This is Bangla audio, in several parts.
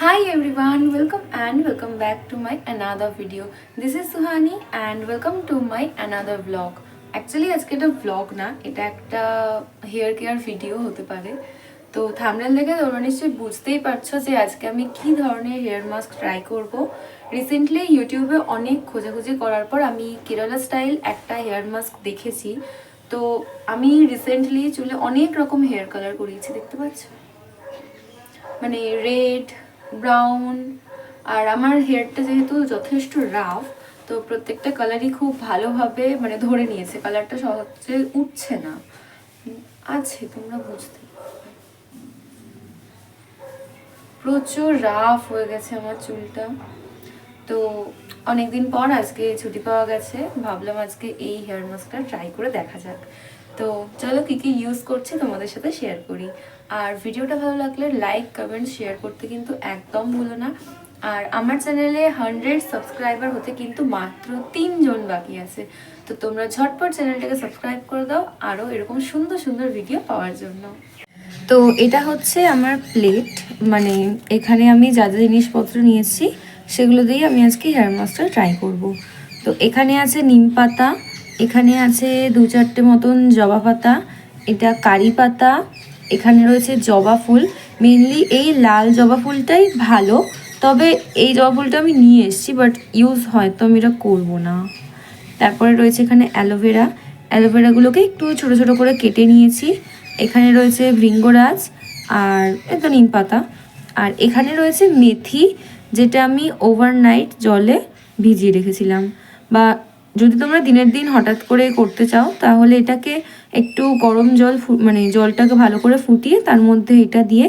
Hi everyone, welcome back to my another video. This is Suhani and welcome to my another vlog. Actually আজকে এটা vlog না, এটা একটা হেয়ার কেয়ার ভিডিও হতে পারে। তো থাম্বনেল দেখে তোমরা নিশ্চয়ই বুঝতেই পারছো যে আজকে আমি কি ধরনের হেয়ার মাস্ক ট্রাই করব। রিসেন্টলি ইউটিউবে অনেক খোঁজাখুঁজি করার পর আমি কেরালা স্টাইল একটা হেয়ার মাস্ক দেখেছি। তো আমি রিসেন্টলি চুলে অনেক রকম হেয়ার কালার করিয়েছি, দেখতে পাচ্ছ, মানে রেড, ব্রাউন। আর আমার হেয়ারটা যেহেতু যথেষ্ট রাফ, তো প্রত্যেকটা কালারই খুব ভালোভাবে মানে ধরে নিয়েছে, কালারটা সহজে উঠছে না, আছে তোমরা বুঝতে। প্রচুর রাফ হয়ে গেছে আমার চুলটা। তো অনেকদিন পর আজকে ছুটি পাওয়া গেছে, ভাবলাম আজকে এই হেয়ার মাস্কটা ট্রাই করে দেখা যাক। তো চলো কী কী ইউজ করছি তোমাদের সাথে শেয়ার করি। আর ভিডিওটা ভালো লাগলে লাইক, কমেন্ট, শেয়ার করতে কিন্তু একদম ভুলো না। আর আমার চ্যানেলে 100 সাবস্ক্রাইবার হতে কিন্তু মাত্র 3 জন বাকি আছে। তো তোমরা ঝটপট চ্যানেলটাকে সাবস্ক্রাইব করে দাও আরও এরকম সুন্দর সুন্দর ভিডিও পাওয়ার জন্য। তো এটা হচ্ছে আমার প্লেট, মানে এখানে আমি যা যা জিনিসপত্র নিয়েছি সেগুলো দিয়েই আমি আজকে হেয়ার মাস্কটা ট্রাই করব। তো এখানে আছে নিম পাতা, এখানে আছে 2-4টে মতন জবা পাতা, এটা কারি পাতা, এখানে রয়েছে জবা ফুল। মেনলি এই লাল জবা ফুলটাই ভালো, তবে এই জবা ফুলটা আমি নিয়ে এসেছি, বাট ইউজ হয়তো আমি এটা করবো না। তারপরে রয়েছে এখানে অ্যালোভেরা, অ্যালোভেরাগুলোকে একটু ছোটো ছোটো করে কেটে নিয়েছি। এখানে রয়েছে ভৃঙ্গরাজ আর এটা নিম পাতা। আর এখানে রয়েছে মেথি, যেটা আমি ওভারনাইট জলে ভিজিয়ে রেখেছিলাম। বা যদি তোমরা দিনের দিন হঠাৎ করে করতে চাও তাহলে এটাকে একটু গরম জল মানে জলটাকে ভালো করে ফুটিয়ে তার মধ্যে এটা দিয়ে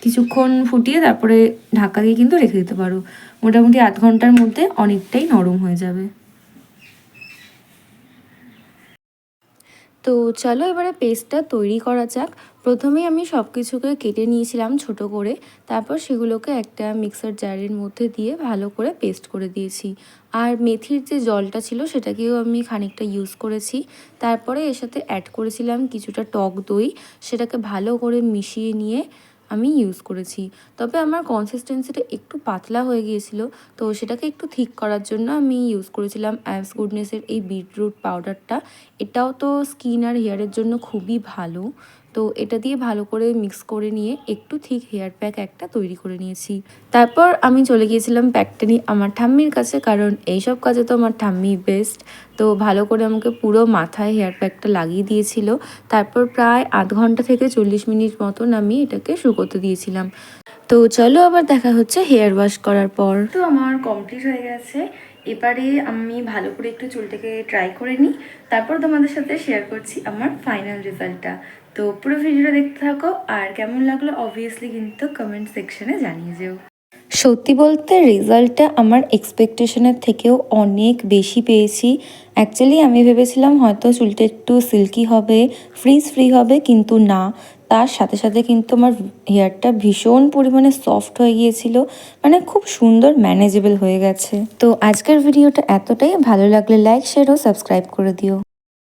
কিছুক্ষণ ফুটিয়ে তারপরে ঢাকা দিয়ে কিন্তু রেখে দিতে পারো। মোটামুটি 8 ঘন্টার মধ্যে অনেকটাই নরম হয়ে যাবে। তো চলো এবারে পেস্টটা তৈরি করা যাক। প্রথমেই আমি সব কিছুকে কেটে নিয়েছিলাম ছোট করে, তারপর সেগুলোকে একটা মিক্সার জারের মধ্যে দিয়ে ভালো করে পেস্ট করে দিয়েছি। আর মেথির যে জলটা ছিল সেটাকেও আমি খানিকটা ইউজ করেছি। তারপরে এর সাথে অ্যাড করেছিলাম কিছুটা টক দই, সেটাকে ভালো করে মিশিয়ে নিয়ে আমি ইউজ করেছি। তবে আমার কনসিস্টেন্সিটা একটু পাতলা হয়ে গিয়েছিল, তো সেটাকে একটু ঠিক করার জন্য আমি ইউজ করেছিলাম অ্যাবস গুডনেসের এই বিটরুট পাউডারটা। এটাও তো স্কিন আর হেয়ারের জন্য খুবই ভালো। তো এটা দিয়ে ভালো করে মিক্স করে নিয়ে একটু ঠিক হেয়ার প্যাক একটা তৈরি করে নিয়েছি। তারপর আমি চলে গিয়েছিলাম প্যাকটা নিয়ে আমার ঠাম্মির কাছে, কারণ এইসব কাজে তো আমার ঠাম্মি বেস্ট। তো ভালো করে আমাকে পুরো মাথায় হেয়ার প্যাকটা লাগিয়ে দিয়েছিল। তারপর প্রায় 8 ঘন্টা থেকে 40 মিনিট মতন আমি এটাকে শুকোতে দিয়েছিলাম। তো চলো আবার দেখা হচ্ছে হেয়ার ওয়াশ করার পর। তো আমার কমপ্লিট হয়ে গেছে। এবারে আমি ভালো করে একটু চুলটাকে ট্রাই করে নিই, তারপর তোমাদের সাথে শেয়ার করছি আমার ফাইনাল রেজাল্টটা। তো পুরো ভিডিওটা দেখতে থাকো, আর কেমন লাগলো অবভিয়াসলি কিন্তু কমেন্ট সেকশনে জানিয়ে যেও। সত্যি বলতে রেজাল্টটা আমার এক্সপেকটেশনের থেকেও অনেক বেশি পেয়েছি। অ্যাকচুয়ালি আমি ভেবেছিলাম হয়তো চুলটা একটু সিল্কি হবে, ফ্রিজ ফ্রি হবে, কিন্তু না, তার সাথে সাথে কিন্তু আমার হেয়ারটা ভীষণ পরিমাণে সফট হয়ে গিয়েছিল, মানে খুব সুন্দর ম্যানেজেবল হয়ে গেছে। তো আজকের ভিডিওটা এতটাই, ভালো লাগলে লাইক, শেয়ার ও সাবস্ক্রাইব করে দিও।